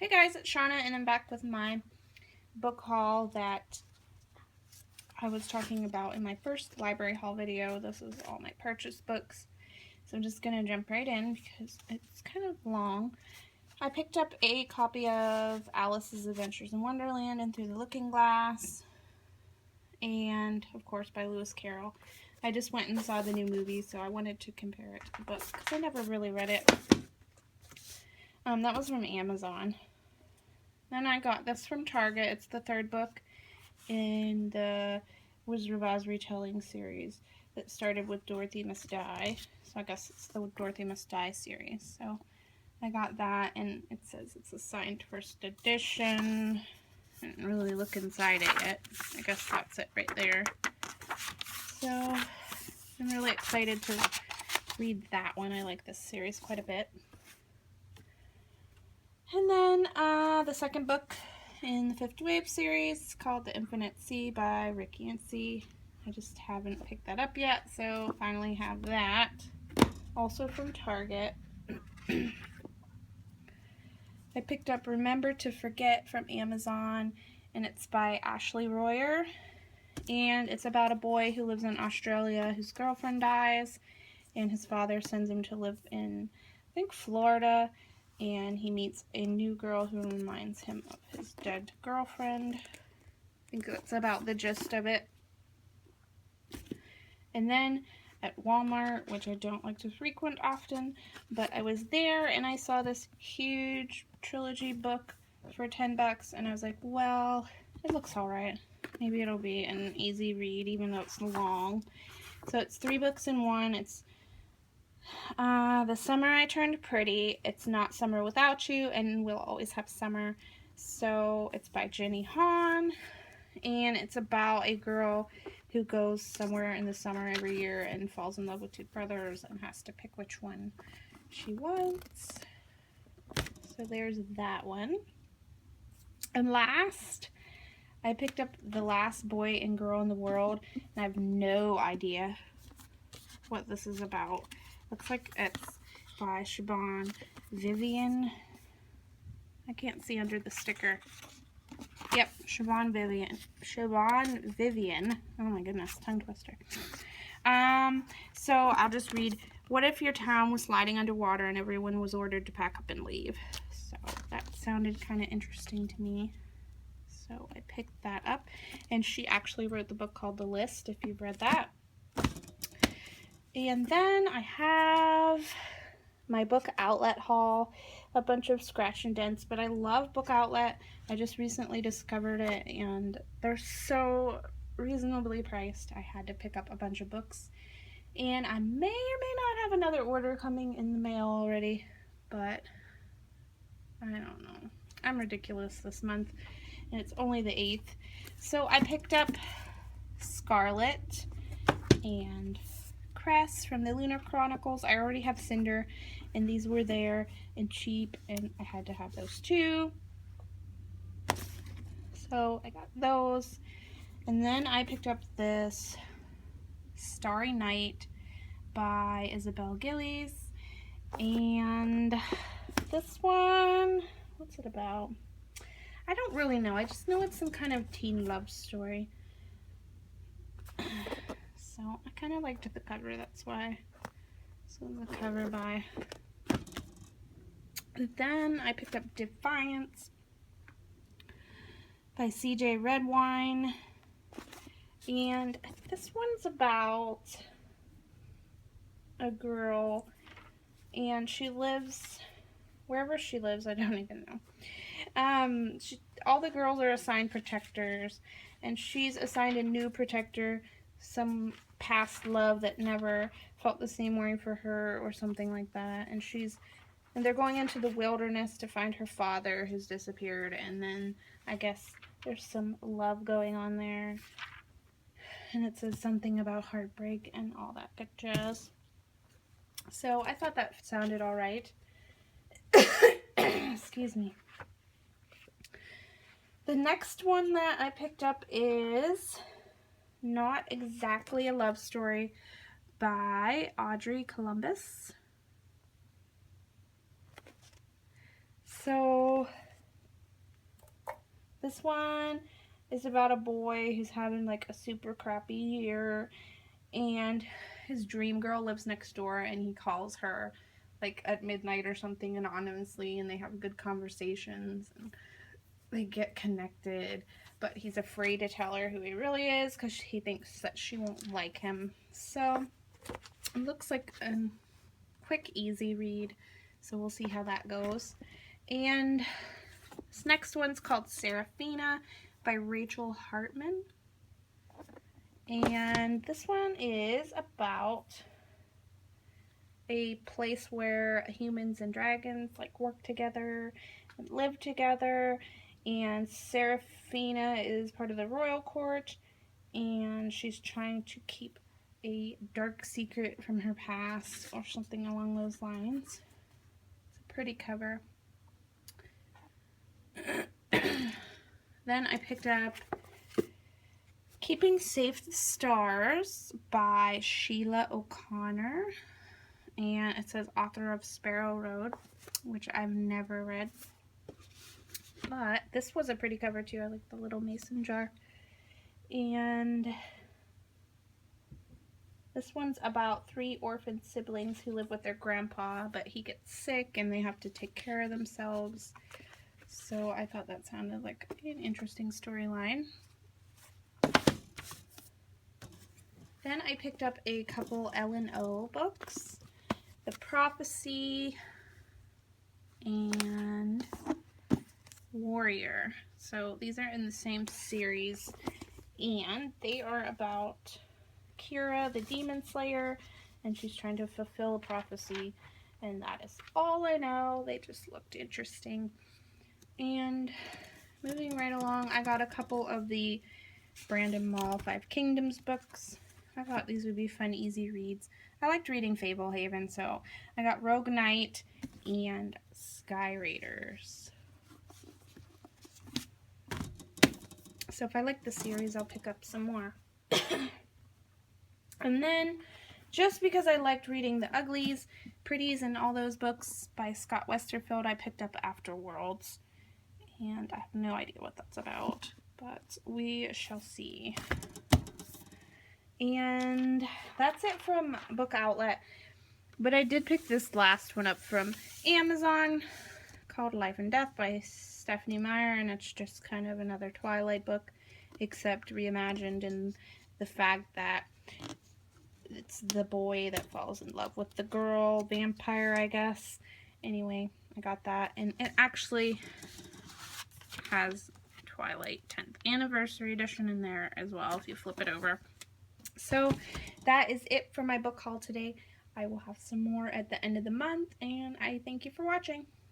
Hey guys, it's Shauna and I'm back with my book haul that I was talking about in my first library haul video. This is all my purchased books. So I'm just going to jump right in because it's kind of long. I picked up a copy of Alice's Adventures in Wonderland and Through the Looking Glass, and of course by Lewis Carroll. I just went and saw the new movie, so I wanted to compare it to the book because I never really read it. That was from Amazon. Then I got this from Target. It's the third book in the Wizard of Oz retelling series that started with Dorothy Must Die. So I guess it's the Dorothy Must Die series. So I got that, and it says it's a signed first edition. I didn't really look inside it yet. I guess that's it right there. So I'm really excited to read that one. I like this series quite a bit. And then the second book in the Fifth Wave series called The Infinite Sea by Rick Yancey. I just haven't picked that up yet, so finally have that. Also from Target. I picked up Remember to Forget from Amazon, and it's by Ashley Royer. And it's about a boy who lives in Australia whose girlfriend dies, and his father sends him to live in, I think, Florida. And he meets a new girl who reminds him of his dead girlfriend. I think that's about the gist of it. And then at Walmart, which I don't like to frequent often, but I was there and I saw this huge trilogy book for $10, and I was like, well, it looks alright. Maybe it'll be an easy read, even though it's long. So it's 3 books in one. It's The Summer I Turned Pretty, It's Not Summer Without You, and We'll Always Have Summer. So it's by Jenny Han, and it's about a girl who goes somewhere in the summer every year and falls in love with 2 brothers and has to pick which one she wants. So there's that one. And last, I picked up The Last Boy and Girl in the World, and I have no idea what this is about. Looks like it's by Siobhan Vivian. I can't see under the sticker. Yep, Siobhan Vivian. Oh my goodness, tongue twister. So I'll just read. What if your town was sliding underwater and everyone was ordered to pack up and leave? So that sounded kind of interesting to me. So I picked that up. And she actually wrote the book called The List, if you've read that. And then I have my book outlet haul, a bunch of scratch and dents, but I love Book Outlet. I just recently discovered it, and they're so reasonably priced. I had to pick up a bunch of books, and I may or may not have another order coming in the mail already, but I don't know. I'm ridiculous this month, and it's only the 8th. So I picked up Scarlet and Cress from the Lunar Chronicles. I already have Cinder, and these were there and cheap, and I had to have those too. So I got those. And then I picked up this Starry Night by Isabel Gillies. And this one, what's it about? I don't really know. I just know it's some kind of teen love story. So I kind of liked the cover, that's why. So the cover by. Then I picked up Defiance by C.J. Redwine. And this one's about a girl, and she lives wherever she lives, I don't even know. All the girls are assigned protectors, and she's assigned a new protector, some past love that never felt the same way for her or something like that. And they're going into the wilderness to find her father who's disappeared, and then I guess there's some love going on there. And it says something about heartbreak and all that good jazz. So I thought that sounded all right. Excuse me. The next one that I picked up is Not Exactly a Love Story by Audrey Columbus. So This one is about a boy who's having like a super crappy year, and his dream girl lives next door, and he calls her like at midnight or something anonymously, and they have good conversations and they get connected, but he's afraid to tell her who he really is because he thinks that she won't like him. So it looks like a quick, easy read, so we'll see how that goes. And this next one's called Seraphina by Rachel Hartman. And this one is about a place where humans and dragons like work together and live together. And Seraphina is part of the royal court, and she's trying to keep a dark secret from her past or something along those lines. It's a pretty cover. Then I picked up Keeping Safe the Stars by Sheila O'Connor, and it says author of Sparrow Road, which I've never read. But this was a pretty cover too. I like the little mason jar. And this one's about 3 orphan siblings who live with their grandpa, but he gets sick and they have to take care of themselves. So I thought that sounded like an interesting storyline. Then I picked up a couple L&O books. The Prophecy and Warrior. So these are in the same series, and they are about Kira, the demon slayer, and she's trying to fulfill a prophecy, and that is all I know. They just looked interesting. And moving right along, I got a couple of the Brandon Mall 5 Kingdoms books. I thought these would be fun, easy reads. I liked reading Fablehaven, so I got Rogue Knight and Sky Raiders. So if I like the series, I'll pick up some more. And then, just because I liked reading The Uglies, Pretties, and all those books by Scott Westerfeld, I picked up Afterworlds. And I have no idea what that's about, but we shall see. And that's it from Book Outlet. But I did pick this last one up from Amazon, called Life and Death by Stephenie Meyer, and it's just kind of another Twilight book, except reimagined in the fact that it's the boy that falls in love with the girl vampire, I guess. Anyway, I got that, and it actually has Twilight 10th Anniversary Edition in there as well if you flip it over. So that is it for my book haul today. I will have some more at the end of the month, and I thank you for watching.